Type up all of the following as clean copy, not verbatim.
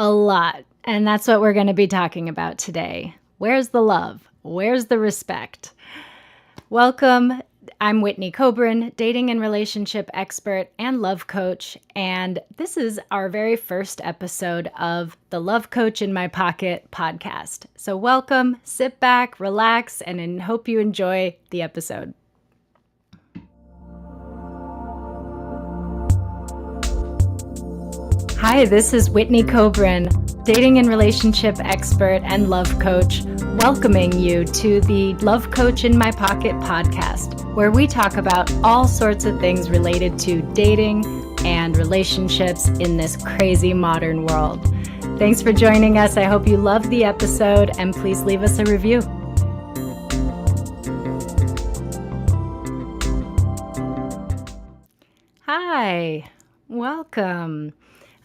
A lot. And that's what we're going to be talking about today. Where's the love? Where's the respect? Welcome. I'm Whitney Kobrin, dating and relationship expert and love coach. And this is our very first episode of the Love Coach in My Pocket podcast. So welcome, sit back, relax, and hope you enjoy the episode. Hi, this is Whitney Kobrin, dating and relationship expert and love coach, welcoming you to the Love Coach in My Pocket podcast, where we talk about all sorts of things related to dating and relationships in this crazy modern world. Thanks for joining us. I hope you love the episode, and please leave us a review. Hi, welcome.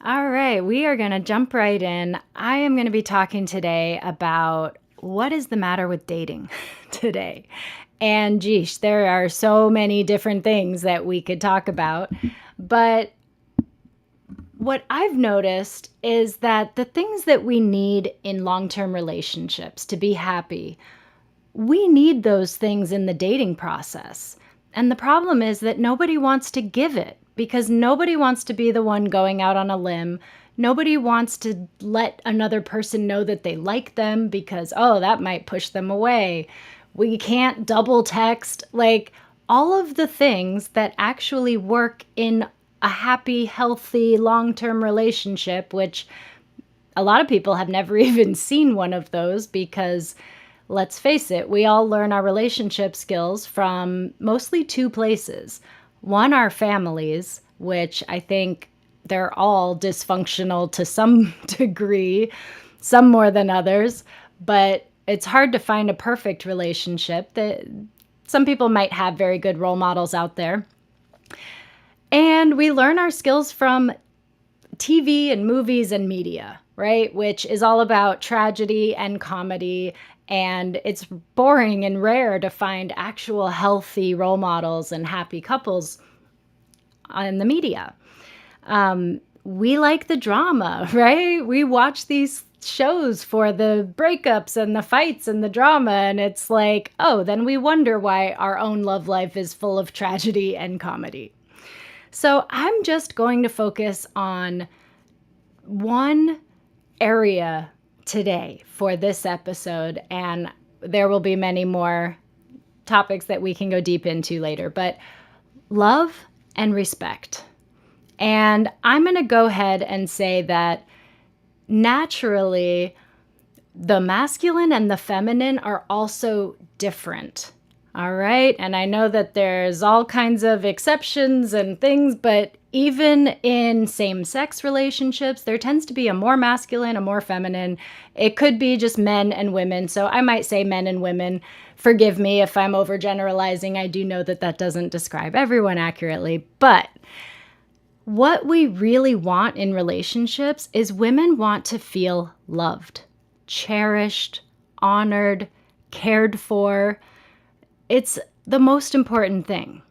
All right, we are going to jump right in. I am going to be talking today about what is the matter with dating today. And geesh, there are so many different things that we could talk about. But what I've noticed is that the things that we need in long-term relationships to be happy, we need those things in the dating process. And the problem is that nobody wants to give it. Because nobody wants to be the one going out on a limb. Nobody wants to let another person know that they like them because, that might push them away. We can't double text. Like all of the things that actually work in a happy, healthy, long-term relationship, which a lot of people have never even seen one of those because, let's face it, we all learn our relationship skills from mostly two places. One, our families, which I think they're all dysfunctional to some degree, some more than others, but it's hard to find a perfect relationship. That some people might have very good role models out there. And we learn our skills from TV and movies and media, right? Which is all about tragedy and comedy. And it's boring and rare to find actual healthy role models and happy couples in the media. We like the drama, right? We watch these shows for the breakups and the fights and the drama. And it's like, then we wonder why our own love life is full of tragedy and comedy. So I'm just going to focus on one area today for this episode, and there will be many more topics that we can go deep into later, but love and respect. And I'm going to go ahead and say that naturally the masculine and the feminine are also different. All right. And I know that there's all kinds of exceptions and things, but even in same-sex relationships, there tends to be a more masculine, a more feminine. It could be just men and women. So I might say men and women. Forgive me if I'm overgeneralizing. I do know that that doesn't describe everyone accurately. But what we really want in relationships is women want to feel loved, cherished, honored, cared for. It's the most important thing.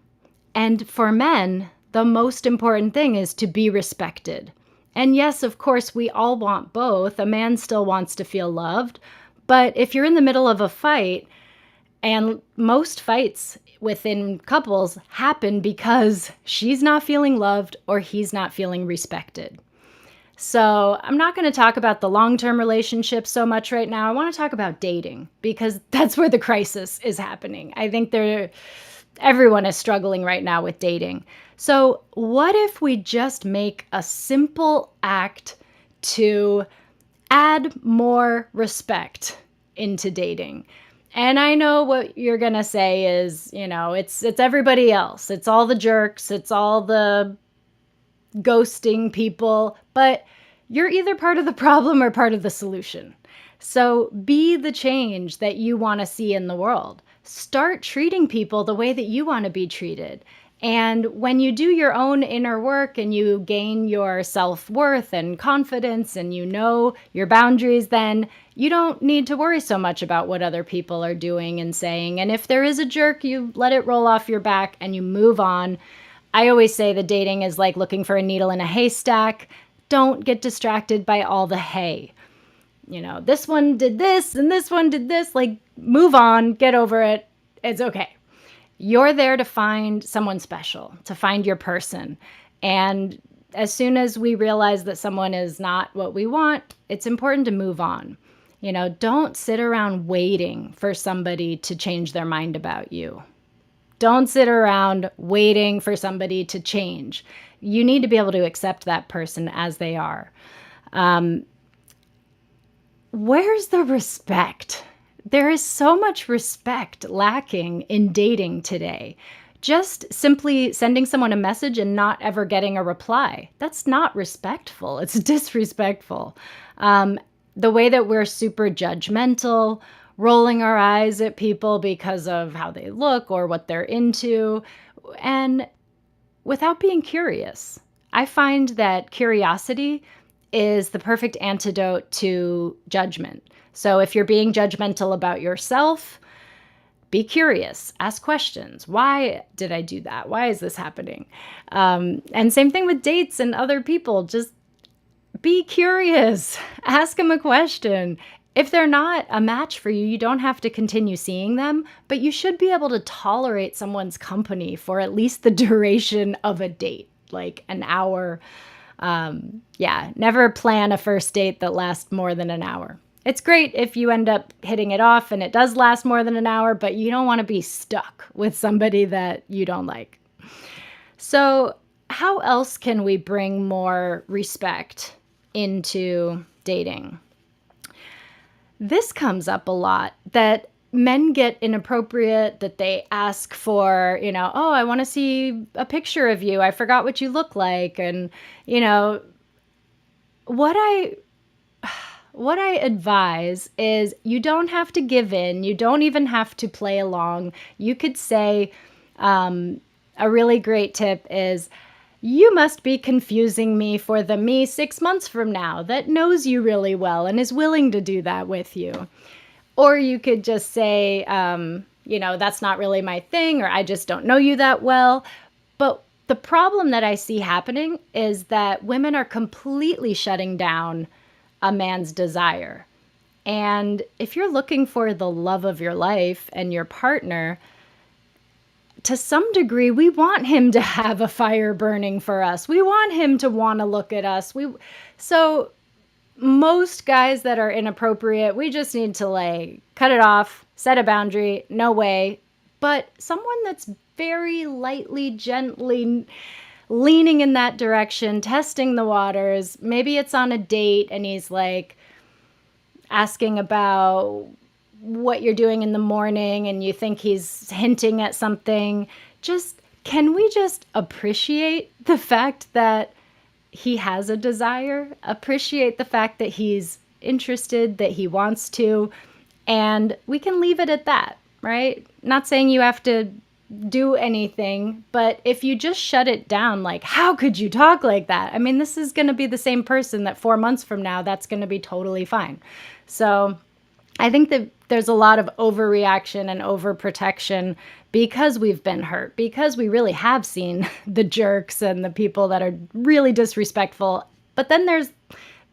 And for men, the most important thing is to be respected. And yes, of course, we all want both. A man still wants to feel loved. But if you're in the middle of a fight, and most fights within couples happen because she's not feeling loved or he's not feeling respected. So I'm not going to talk about the long-term relationship so much right now. I want to talk about dating because that's where the crisis is happening. I think everyone is struggling right now with dating. So what if we just make a simple act to add more respect into dating? And I know what you're going to say is, it's everybody else. It's all the jerks. It's all the ghosting people. But you're either part of the problem or part of the solution. So be the change that you want to see in the world. Start treating people the way that you want to be treated. And when you do your own inner work and you gain your self-worth and confidence and you know your boundaries, then you don't need to worry so much about what other people are doing and saying. And if there is a jerk, you let it roll off your back and you move on. I always say that dating is like looking for a needle in a haystack. don't get distracted by all the hey. This one did this and this one did this. Like, move on, get over it. It's okay. You're there to find someone special, to find your person. And as soon as we realize that someone is not what we want, it's important to move on. Don't sit around waiting for somebody to change their mind about you. Don't sit around waiting for somebody to change. You need to be able to accept that person as they are. Where's the respect? There is so much respect lacking in dating today. Just simply sending someone a message and not ever getting a reply. That's not respectful. It's disrespectful. The way that we're super judgmental, rolling our eyes at people because of how they look or what they're into, and without being curious. I find that curiosity is the perfect antidote to judgment. So if you're being judgmental about yourself, be curious, ask questions. Why did I do that? Why is this happening? And same thing with dates and other people. Just be curious, ask them a question. If they're not a match for you, you don't have to continue seeing them, but you should be able to tolerate someone's company for at least the duration of a date, like an hour. Never plan a first date that lasts more than an hour. It's great if you end up hitting it off and it does last more than an hour, but you don't want to be stuck with somebody that you don't like. So how else can we bring more respect into dating? This comes up a lot, that men get inappropriate, that they ask for, oh, I want to see a picture of you. I forgot what you look like. And, what I advise is you don't have to give in. You don't even have to play along. You could say, a really great tip is, you must be confusing me for the me 6 months from now that knows you really well and is willing to do that with you. Or you could just say, that's not really my thing, or I just don't know you that well. But the problem that I see happening is that women are completely shutting down a man's desire. And if you're looking for the love of your life and your partner, to some degree, we want him to have a fire burning for us. We want him to want to look at us. So most guys that are inappropriate, we just need to cut it off, set a boundary, no way. But someone that's very lightly, gently leaning in that direction, testing the waters, maybe it's on a date and he's asking about what you're doing in the morning and you think he's hinting at something. Can we just appreciate the fact that he has a desire, appreciate the fact that he's interested, that he wants to, and we can leave it at that, right? Not saying you have to do anything, but if you just shut it down, how could you talk like that? I mean, this is going to be the same person that 4 months from now, that's going to be totally fine. So I think that there's a lot of overreaction and overprotection because we've been hurt, because we really have seen the jerks and the people that are really disrespectful. But then there's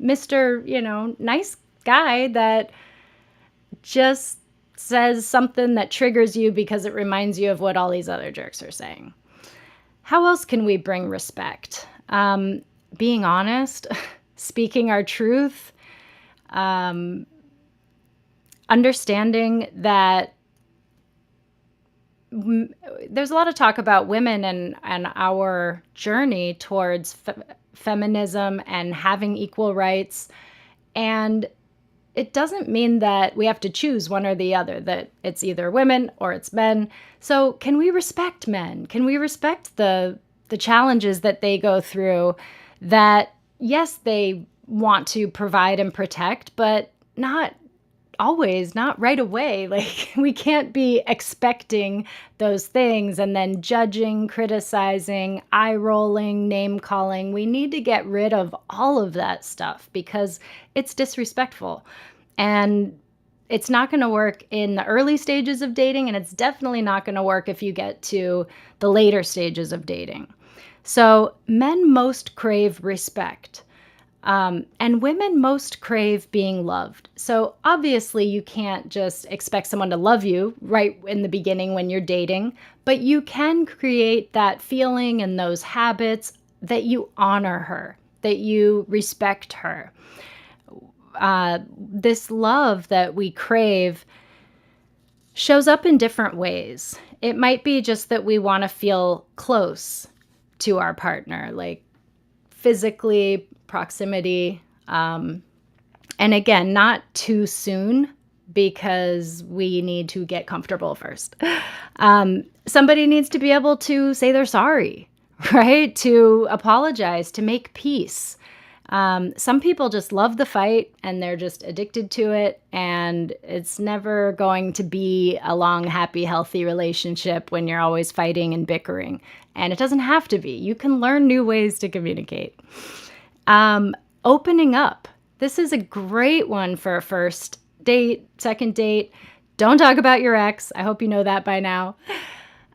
Mr., nice guy that just says something that triggers you because it reminds you of what all these other jerks are saying. How else can we bring respect? Being honest, speaking our truth, understanding that there's a lot of talk about women and our journey towards feminism and having equal rights. And it doesn't mean that we have to choose one or the other, that it's either women or it's men. So can we respect men? Can we respect the challenges that they go through, that, yes, they want to provide and protect, but not always, not right away. We can't be expecting those things and then judging, criticizing, eye rolling, name calling. We need to get rid of all of that stuff because it's disrespectful. And it's not going to work in the early stages of dating, and it's definitely not going to work if you get to the later stages of dating. So men most crave respect. And women most crave being loved. So obviously, you can't just expect someone to love you right in the beginning when you're dating, but you can create that feeling and those habits that you honor her, that you respect her. This love that we crave shows up in different ways. It might be just that we want to feel close to our partner, like physically, proximity. And again, not too soon because we need to get comfortable first. Somebody needs to be able to say they're sorry, right? To apologize, to make peace. Some people just love the fight and they're just addicted to it. And it's never going to be a long, happy, healthy relationship when you're always fighting and bickering. And it doesn't have to be. You can learn new ways to communicate. Opening up. This is a great one for a first date, second date. Don't talk about your ex. I hope you know that by now.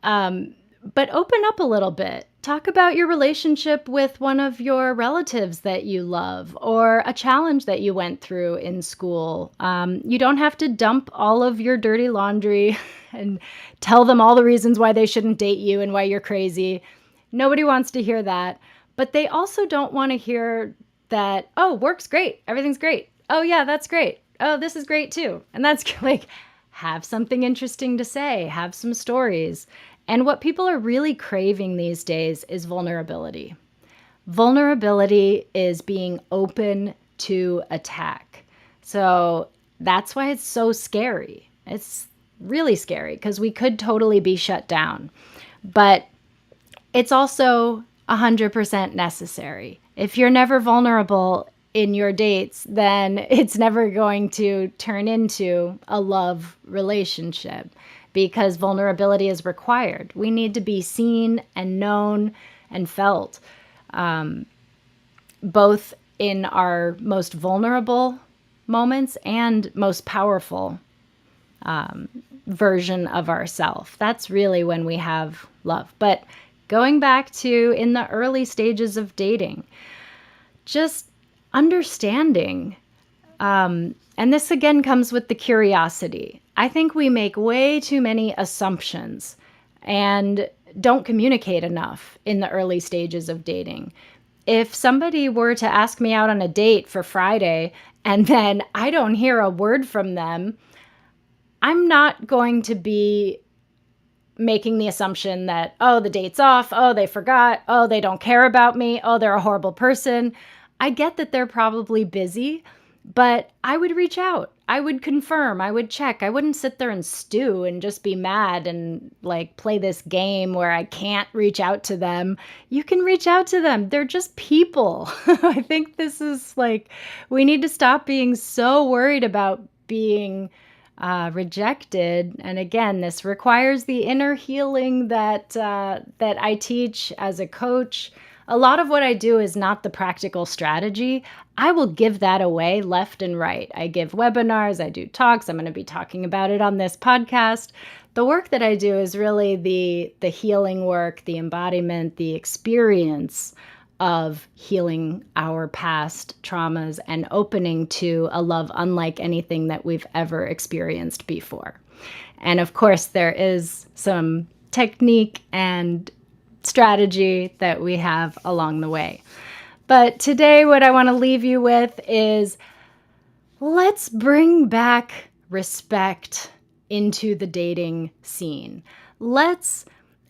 But open up a little bit. Talk about your relationship with one of your relatives that you love or a challenge that you went through in school. You don't have to dump all of your dirty laundry and tell them all the reasons why they shouldn't date you and why you're crazy. Nobody wants to hear that. But they also don't want to hear that, oh, work's great. Everything's great. Oh, yeah, that's great. Oh, this is great too. And that's like, have something interesting to say, have some stories. And what people are really craving these days is vulnerability. Vulnerability is being open to attack. So that's why it's so scary. It's really scary because we could totally be shut down. But it's also 100% necessary. If you're never vulnerable in your dates, then it's never going to turn into a love relationship because vulnerability is required. We need to be seen and known and felt, both in our most vulnerable moments and most powerful version of ourself. That's really when we have love. But going back to in the early stages of dating, just understanding, and this again comes with the curiosity. I think we make way too many assumptions and don't communicate enough in the early stages of dating. If somebody were to ask me out on a date for Friday and then I don't hear a word from them, I'm not going to be making the assumption that, oh, the date's off, oh, they forgot, oh, they don't care about me, oh, they're a horrible person. I get that they're probably busy, but I would reach out. I would confirm. I would check. I wouldn't sit there and stew and just be mad and like play this game where I can't reach out to them. You can reach out to them. They're just people. I think this is like, we need to stop being so worried about being rejected. And again, this requires the inner healing that I teach as a coach. A lot of what I do is not the practical strategy. I will give that away left and right. I give webinars, I do talks. I'm going to be talking about it on this podcast. The work that I do is really the healing work, the embodiment, the experience of healing our past traumas and opening to a love unlike anything that we've ever experienced before. And of course, there is some technique and strategy that we have along the way. But today, what I want to leave you with is let's bring back respect into the dating scene. Let's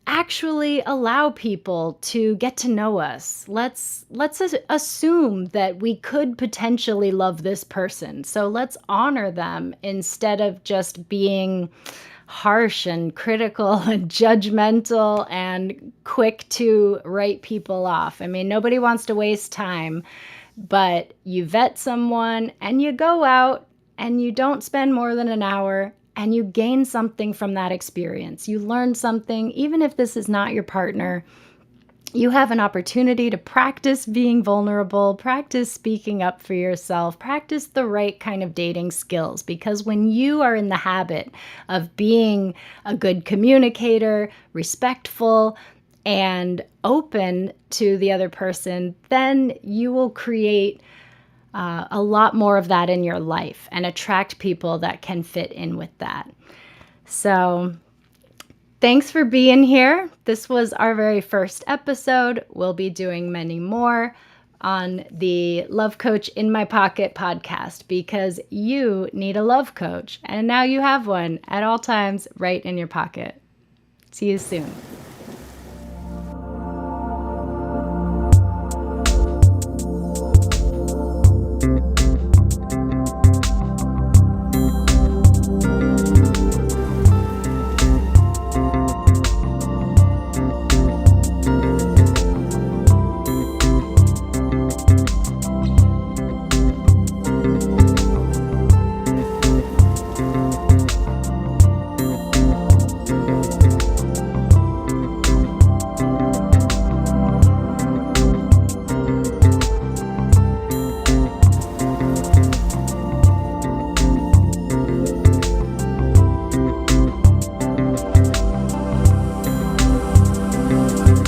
actually allow people to get to know us. Let's assume that we could potentially love this person. So let's honor them instead of just being harsh and critical and judgmental and quick to write people off. I mean, nobody wants to waste time, but you vet someone and you go out and you don't spend more than an hour and you gain something from that experience. You learn something, even if this is not your partner. You have an opportunity to practice being vulnerable, practice speaking up for yourself, practice the right kind of dating skills. Because when you are in the habit of being a good communicator, respectful, and open to the other person, then you will create a lot more of that in your life and attract people that can fit in with that. So thanks for being here. This was our very first episode. We'll be doing many more on the Love Coach in My Pocket podcast because you need a love coach. And now you have one at all times right in your pocket. See you soon.